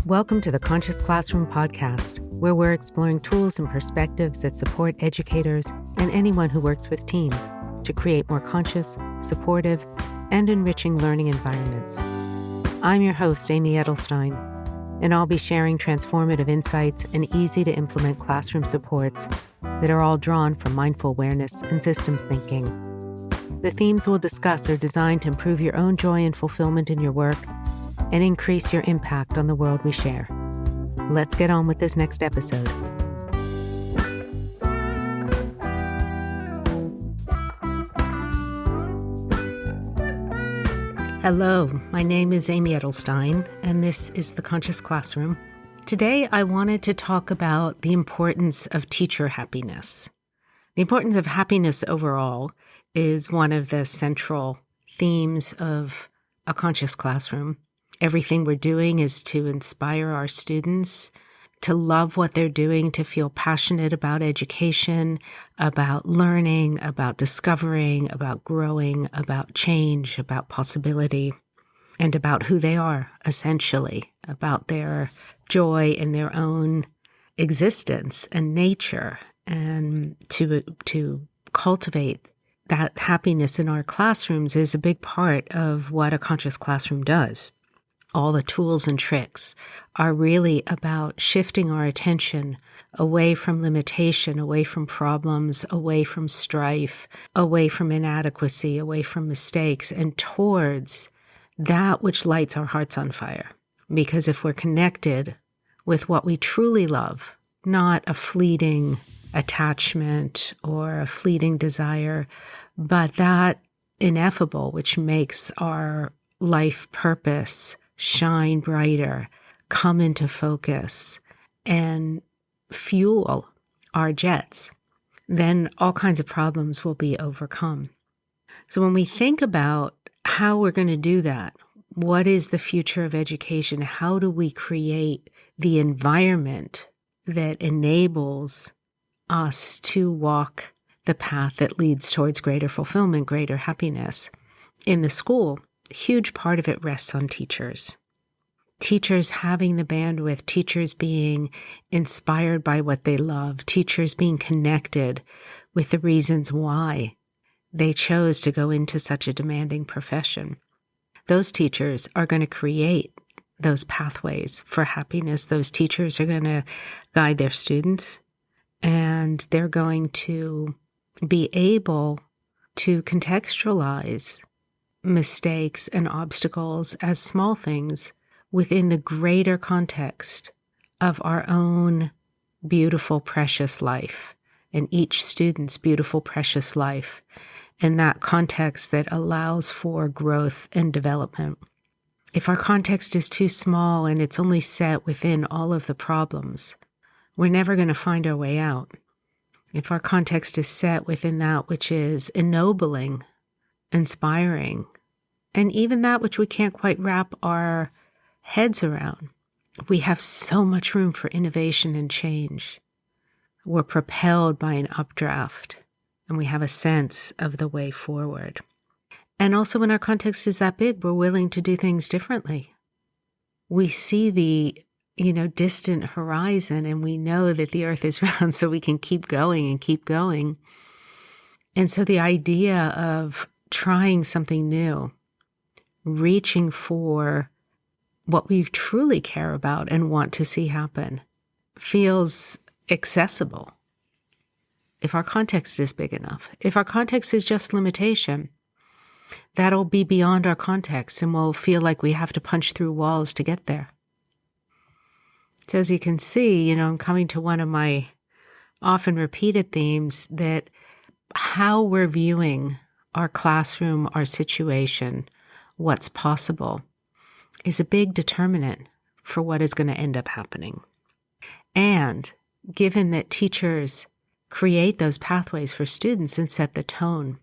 Welcome to the Conscious Classroom podcast, where we're exploring tools and perspectives that support educators and anyone who works with teams to create more conscious, supportive, and enriching learning environments. I'm your host, Amy Edelstein, and I'll be sharing transformative insights and easy-to-implement classroom supports that are all drawn from mindful awareness and systems thinking. The themes we'll discuss are designed to improve your own joy and fulfillment in your work and increase your impact on the world we share. Let's get on with this next episode. Hello, my name is Amy Edelstein, and this is the Conscious Classroom. Today, I wanted to talk about the importance of teacher happiness. The importance of happiness overall is one of the central themes of a conscious classroom. Everything we're doing is to inspire our students to love what they're doing, to feel passionate about education, about learning, about discovering, about growing, about change, about possibility, and about who they are, essentially, about their joy in their own existence and nature, and to cultivate that happiness in our classrooms is a big part of what a conscious classroom does. All the tools and tricks are really about shifting our attention away from limitation, away from problems, away from strife, away from inadequacy, away from mistakes, and towards that which lights our hearts on fire. Because if we're connected with what we truly love, not a fleeting attachment or a fleeting desire, but that ineffable which makes our life purpose shine brighter, come into focus, and fuel our jets, then all kinds of problems will be overcome. So when we think about how we're going to do that, what is the future of education? How do we create the environment that enables us to walk the path that leads towards greater fulfillment, greater happiness? In the school, a huge part of it rests on teachers. Teachers having the bandwidth, teachers being inspired by what they love, teachers being connected with the reasons why they chose to go into such a demanding profession. Those teachers are going to create those pathways for happiness. Those teachers are going to guide their students, and they're going to be able to contextualize mistakes and obstacles as small things within the greater context of our own beautiful, precious life and each student's beautiful, precious life, and that context that allows for growth and development. If our context is too small and it's only set within all of the problems, we're never going to find our way out. If our context is set within that which is ennobling, inspiring, and even that which we can't quite wrap our heads around, we have so much room for innovation and change. We're propelled by an updraft, and we have a sense of the way forward. And also when our context is that big, we're willing to do things differently. We see the distant horizon, and we know that the earth is round, so we can keep going and keep going. And so the idea of trying something new, reaching for what we truly care about and want to see happen, feels accessible. If our context is big enough, if our context is just limitation, that'll be beyond our context, and we'll feel like we have to punch through walls to get there. So as you can see, I'm coming to one of my often repeated themes, that how we're viewing our classroom, our situation, what's possible, is a big determinant for what is going to end up happening. And given that teachers create those pathways for students and set the tone,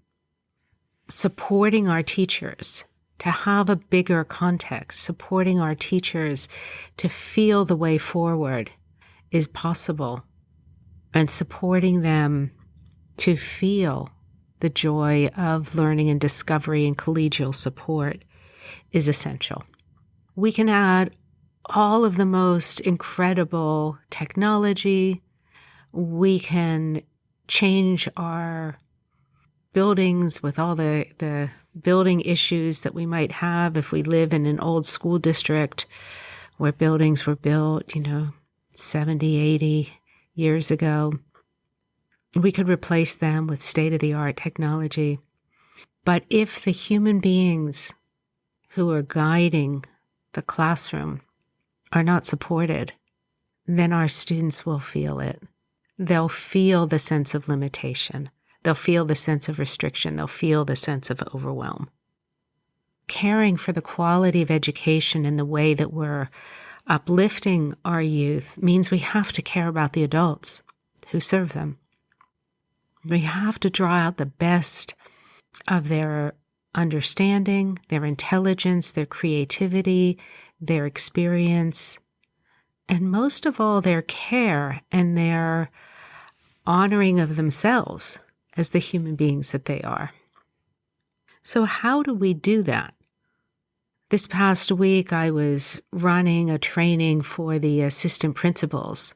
supporting our teachers to have a bigger context, supporting our teachers to feel the way forward is possible, and supporting them to feel the joy of learning and discovery and collegial support is essential. We can add all of the most incredible technology. We can change our buildings with all the building issues that we might have if we live in an old school district where buildings were built, 70, 80 years ago. We could replace them with state-of-the-art technology. But if the human beings who are guiding the classroom are not supported, then our students will feel it. They'll feel the sense of limitation. They'll feel the sense of restriction. They'll feel the sense of overwhelm. Caring for the quality of education in the way that we're uplifting our youth means we have to care about the adults who serve them. We have to draw out the best of their understanding, their intelligence, their creativity, their experience, and most of all, their care and their honoring of themselves as the human beings that they are. So how do we do that? This past week, I was running a training for the assistant principals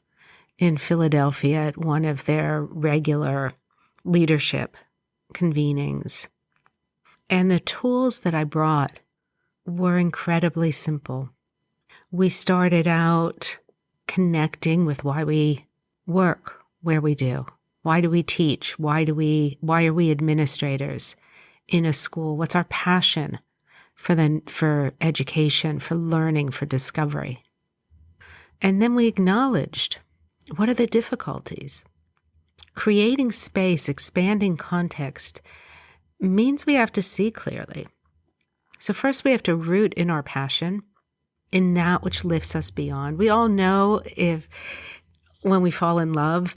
in Philadelphia at one of their regular leadership convenings. And the tools that I brought were incredibly simple. We started out connecting with why we work where we do. Why do we teach? Why are we administrators in a school? What's our passion for education, for learning, for discovery? And then we acknowledged, what are the difficulties? Creating space, expanding context means we have to see clearly. So first we have to root in our passion, in that which lifts us beyond. We all know when we fall in love,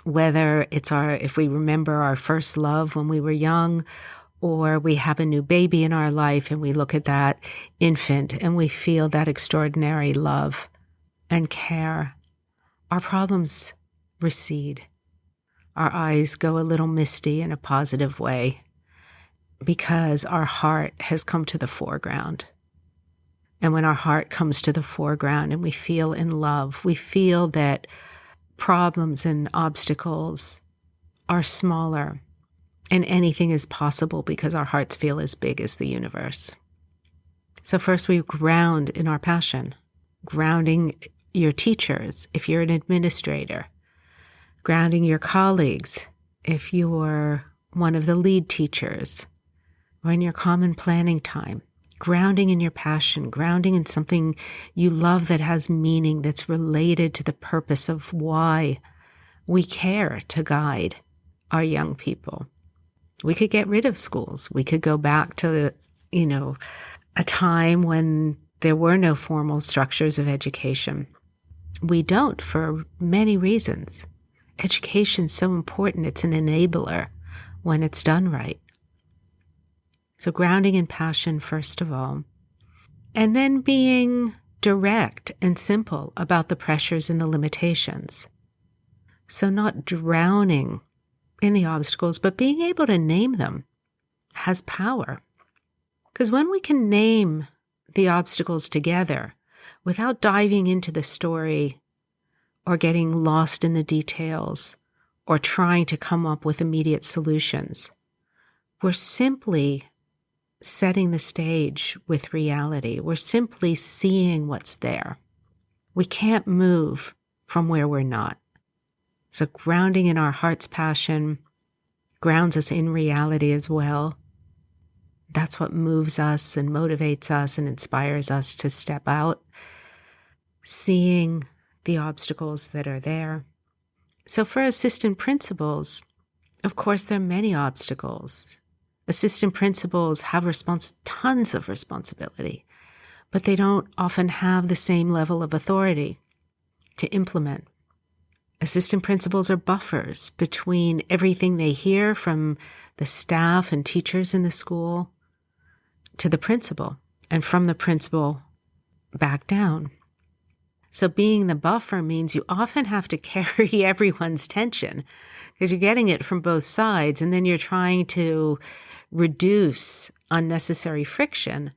whether if we remember our first love when we were young, or we have a new baby in our life and we look at that infant and we feel that extraordinary love and care, our problems recede. Our eyes go a little misty in a positive way because our heart has come to the foreground. And when our heart comes to the foreground and we feel in love, we feel that problems and obstacles are smaller and anything is possible because our hearts feel as big as the universe. So first we ground in our passion, grounding your teachers if you're an administrator, grounding your colleagues if you're one of the lead teachers, or in your common planning time, grounding in your passion, grounding in something you love that has meaning, that's related to the purpose of why we care to guide our young people. We could get rid of schools. We could go back to, a time when there were no formal structures of education. We don't, for many reasons. Education's so important. It's an enabler when it's done right. So grounding in passion, first of all, and then being direct and simple about the pressures and the limitations. So not drowning in the obstacles, but being able to name them has power. Because when we can name the obstacles together without diving into the story or getting lost in the details or trying to come up with immediate solutions, we're simply setting the stage with reality. We're simply seeing what's there. We can't move from where we're not. So grounding in our heart's passion grounds us in reality as well. That's what moves us and motivates us and inspires us to step out, seeing the obstacles that are there. So for assistant principals, of course, there are many obstacles. Assistant principals have tons of responsibility, but they don't often have the same level of authority to implement. Assistant principals are buffers between everything they hear from the staff and teachers in the school to the principal, and from the principal back down. So being the buffer means you often have to carry everyone's tension because you're getting it from both sides, and then you're trying to reduce unnecessary friction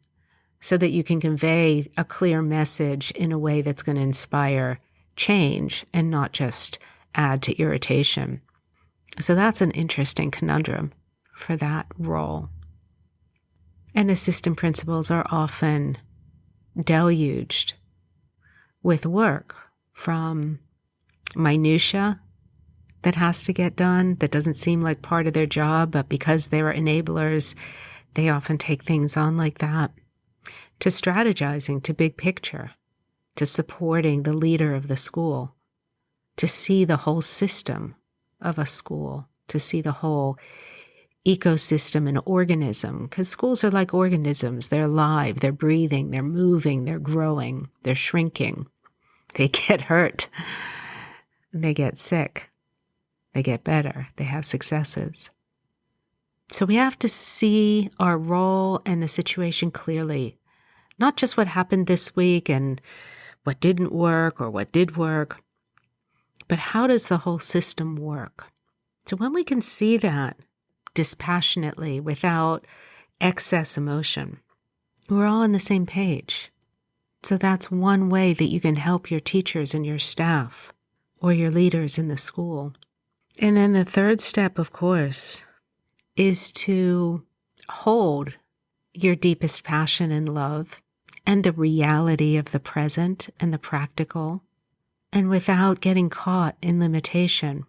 so that you can convey a clear message in a way that's going to inspire change and not just add to irritation. So that's an interesting conundrum for that role. And assistant principals are often deluged with work from minutia that has to get done, that doesn't seem like part of their job, but because they are enablers, they often take things on like that, to strategizing, to big picture, to supporting the leader of the school, to see the whole system of a school, to see the whole ecosystem and organism, because schools are like organisms. They're alive, they're breathing, they're moving, they're growing, they're shrinking. They get hurt, they get sick, they get better, they have successes. So we have to see our role and the situation clearly, not just what happened this week and what didn't work or what did work, but how does the whole system work? So when we can see that dispassionately without excess emotion, we're all on the same page. So that's one way that you can help your teachers and your staff or your leaders in the school. And then the third step, of course, is to hold your deepest passion and love and the reality of the present and the practical, and without getting caught in limitation.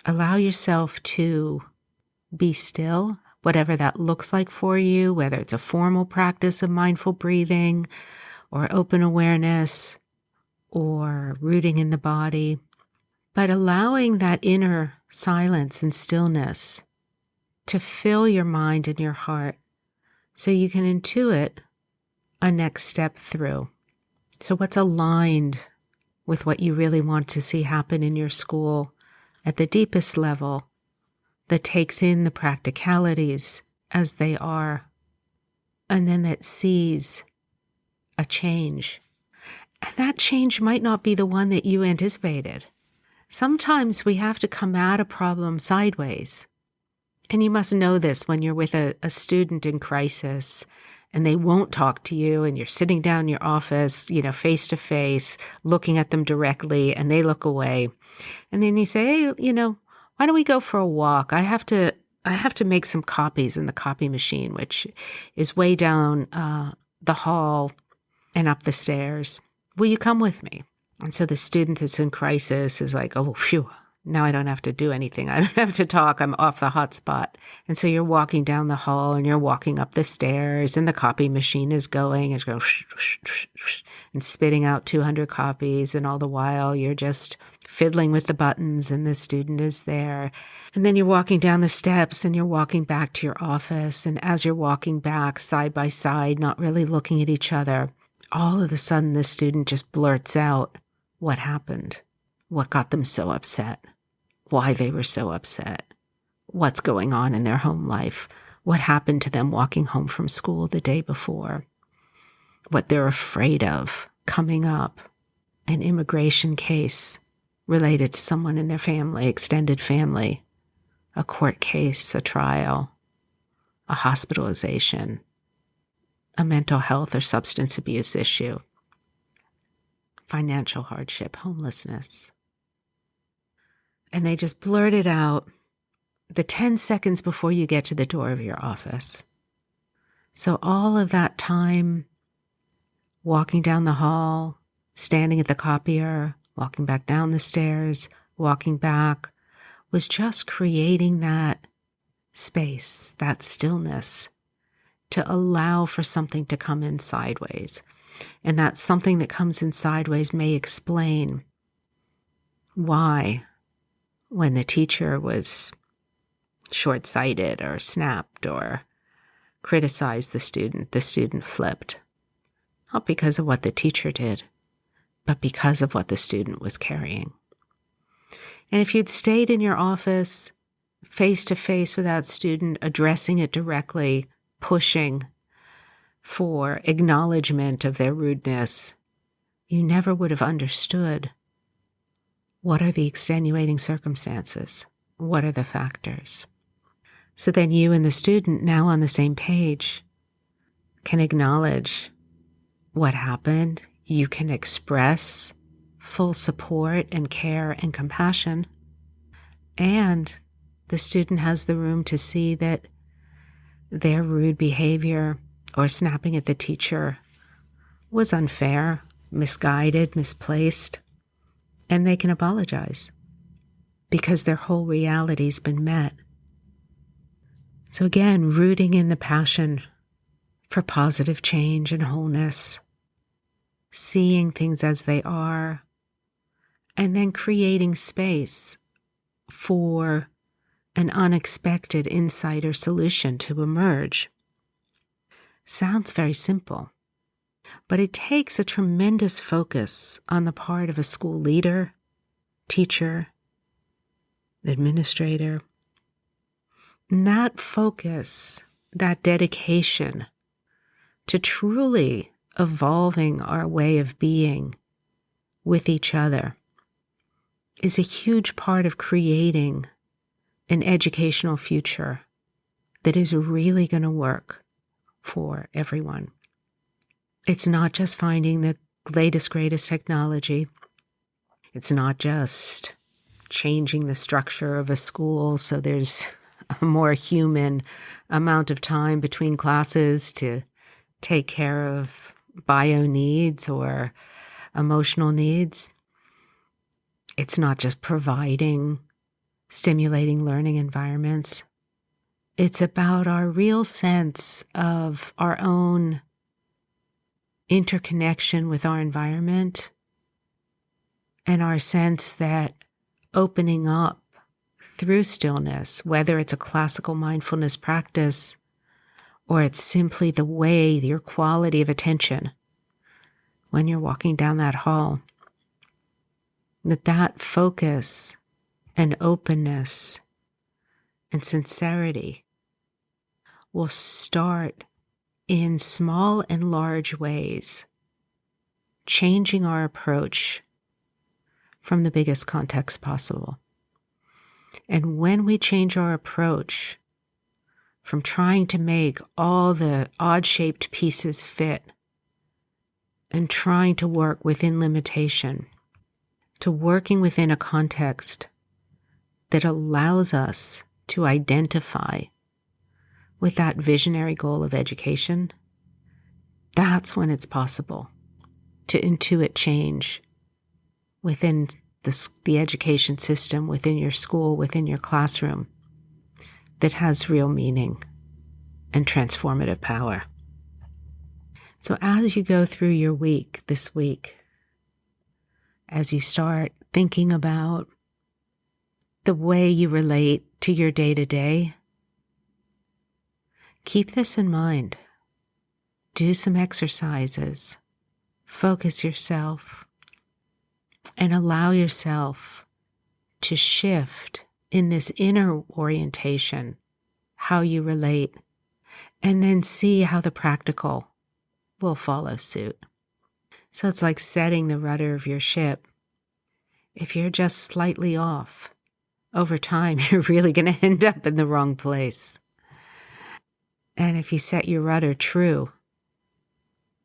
Allow yourself to be still, whatever that looks like for you, whether it's a formal practice of mindful breathing or open awareness or rooting in the body, but allowing that inner silence and stillness to fill your mind and your heart so you can intuit a next step through. So what's aligned with what you really want to see happen in your school at the deepest level, that takes in the practicalities as they are, and then that sees a change. And that change might not be the one that you anticipated. Sometimes we have to come at a problem sideways. And you must know this when you're with a student in crisis and they won't talk to you and you're sitting down in your office, face to face, looking at them directly, and they look away. And then you say, hey, why don't we go for a walk? I have to make some copies in the copy machine, which is way down the hall and up the stairs. Will you come with me? And so the student that's in crisis is like, oh, phew, now I don't have to do anything. I don't have to talk. I'm off the hot spot. And so you're walking down the hall and you're walking up the stairs and the copy machine is going. It's going and spitting out 200 copies. And all the while you're just fiddling with the buttons and the student is there. And then you're walking down the steps and you're walking back to your office. And as you're walking back side by side, not really looking at each other, all of a sudden the student just blurts out what happened, what got them so upset, why they were so upset, what's going on in their home life, what happened to them walking home from school the day before, what they're afraid of coming up, an immigration case related to someone in their family, extended family, a court case, a trial, a hospitalization, a mental health or substance abuse issue, financial hardship, homelessness. And they just blurt it out the 10 seconds before you get to the door of your office. So all of that time, walking down the hall, standing at the copier, walking back down the stairs, walking back, was just creating that space, that stillness, to allow for something to come in sideways. And that something that comes in sideways may explain why, when the teacher was short-sighted or snapped or criticized the student flipped. Not because of what the teacher did, but because of what the student was carrying. And if you'd stayed in your office, face-to-face with that student, addressing it directly, pushing for acknowledgement of their rudeness, you never would have understood what are the extenuating circumstances, what are the factors. So then you and the student, now on the same page, can acknowledge what happened. You can express full support and care and compassion. And the student has the room to see that their rude behavior or snapping at the teacher was unfair, misguided, misplaced, and they can apologize because their whole reality's been met. So again, rooting in the passion for positive change and wholeness, seeing things as they are, and then creating space for an unexpected insight or solution to emerge. Sounds very simple, but it takes a tremendous focus on the part of a school leader, teacher, administrator. And that focus, that dedication to truly evolving our way of being with each other is a huge part of creating an educational future that is really going to work for everyone. It's not just finding the latest, greatest technology. It's not just changing the structure of a school so there's a more human amount of time between classes to take care of bio needs or emotional needs. It's not just providing stimulating learning environments. It's about our real sense of our own interconnection with our environment and our sense that opening up through stillness, whether it's a classical mindfulness practice or it's simply the way, your quality of attention when you're walking down that hall, that focus and openness and sincerity will start in small and large ways, changing our approach from the biggest context possible. And when we change our approach from trying to make all the odd-shaped pieces fit and trying to work within limitation, to working within a context that allows us to identify with that visionary goal of education, that's when it's possible to intuit change within the education system, within your school, within your classroom, that has real meaning and transformative power. So as you go through your week this week, as you start thinking about the way you relate to your day-to-day, keep this in mind. Do some exercises. Focus yourself and allow yourself to shift in this inner orientation, how you relate, and then see how the practical will follow suit. So it's like setting the rudder of your ship. If you're just slightly off, over time, you're really going to end up in the wrong place. And if you set your rudder true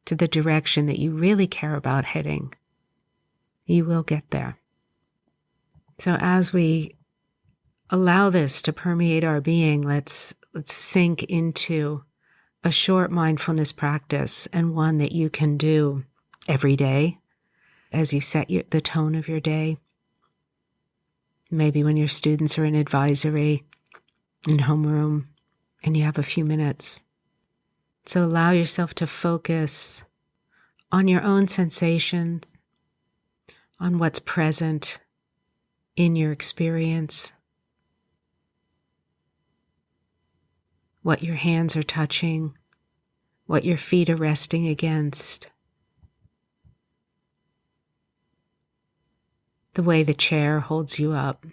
to the direction that you really care about heading, you will get there. So as we allow this to permeate our being, let's sink into a short mindfulness practice, and one that you can do every day as you set the tone of your day. Maybe when your students are in advisory, in homeroom, and you have a few minutes. So allow yourself to focus on your own sensations, on what's present in your experience, what your hands are touching, what your feet are resting against, the way the chair holds you up.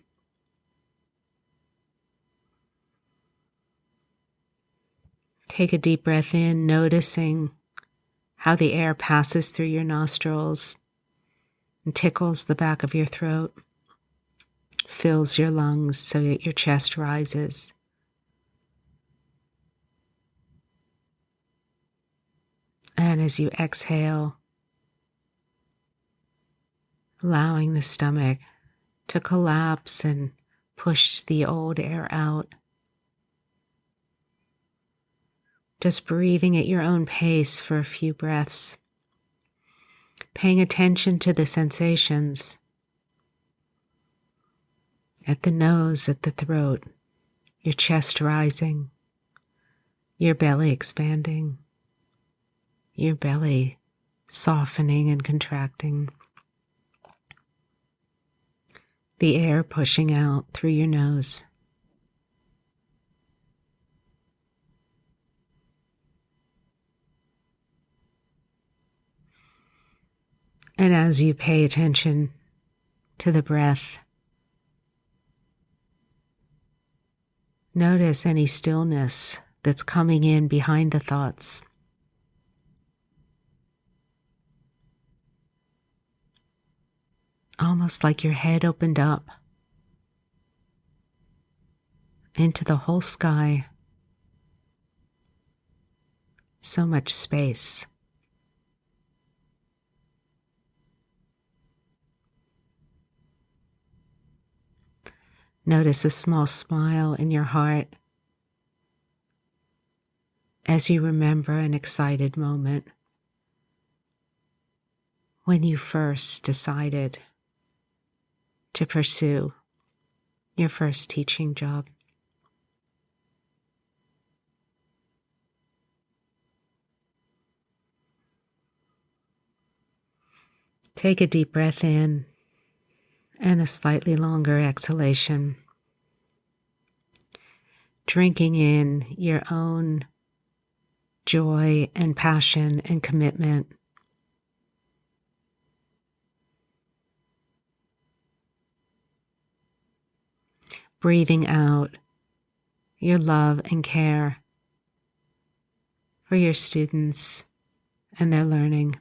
Take a deep breath in, noticing how the air passes through your nostrils and tickles the back of your throat, fills your lungs so that your chest rises. And as you exhale, allowing the stomach to collapse and push the old air out. Just breathing at your own pace for a few breaths. Paying attention to the sensations at the nose, at the throat, your chest rising, your belly expanding, your belly softening and contracting, the air pushing out through your nose. And as you pay attention to the breath, notice any stillness that's coming in behind the thoughts. Almost like your head opened up into the whole sky. So much space. Notice a small smile in your heart as you remember an excited moment when you first decided to pursue your first teaching job. Take a deep breath in and a slightly longer exhalation, drinking in your own joy and passion and commitment. Breathing out your love and care for your students and their learning.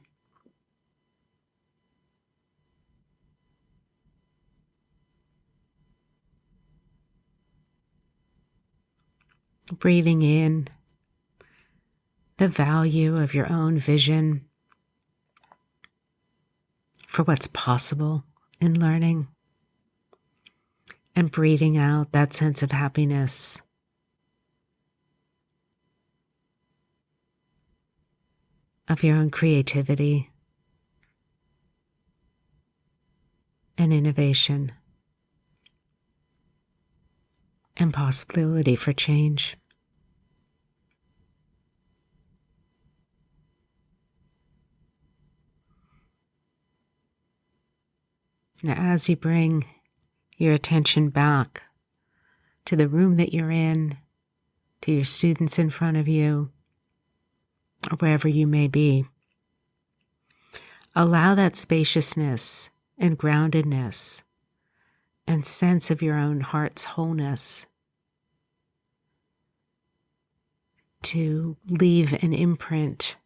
Breathing in the value of your own vision for what's possible in learning, and breathing out that sense of happiness of your own creativity and innovation and possibility for change. Now, as you bring your attention back to the room that you're in, to your students in front of you, or wherever you may be, allow that spaciousness and groundedness and sense of your own heart's wholeness to leave an imprint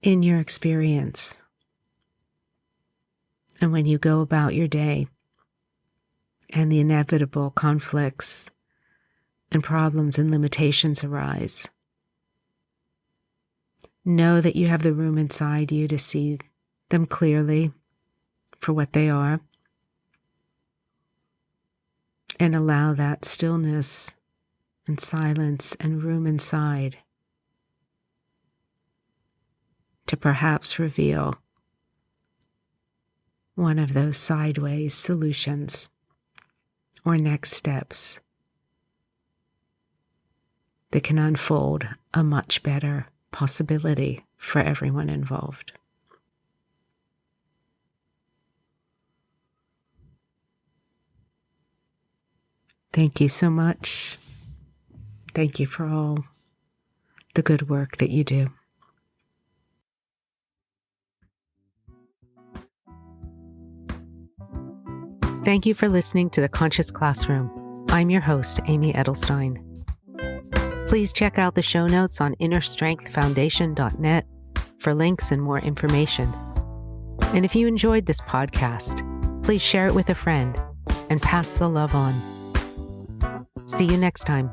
in your experience. And when you go about your day and the inevitable conflicts and problems and limitations arise, know that you have the room inside you to see them clearly for what they are, and allow that stillness and silence and room inside to perhaps reveal one of those sideways solutions or next steps that can unfold a much better possibility for everyone involved. Thank you so much. Thank you for all the good work that you do. Thank you for listening to The Conscious Classroom. I'm your host, Amy Edelstein. Please check out the show notes on innerstrengthfoundation.net for links and more information. And if you enjoyed this podcast, please share it with a friend and pass the love on. See you next time.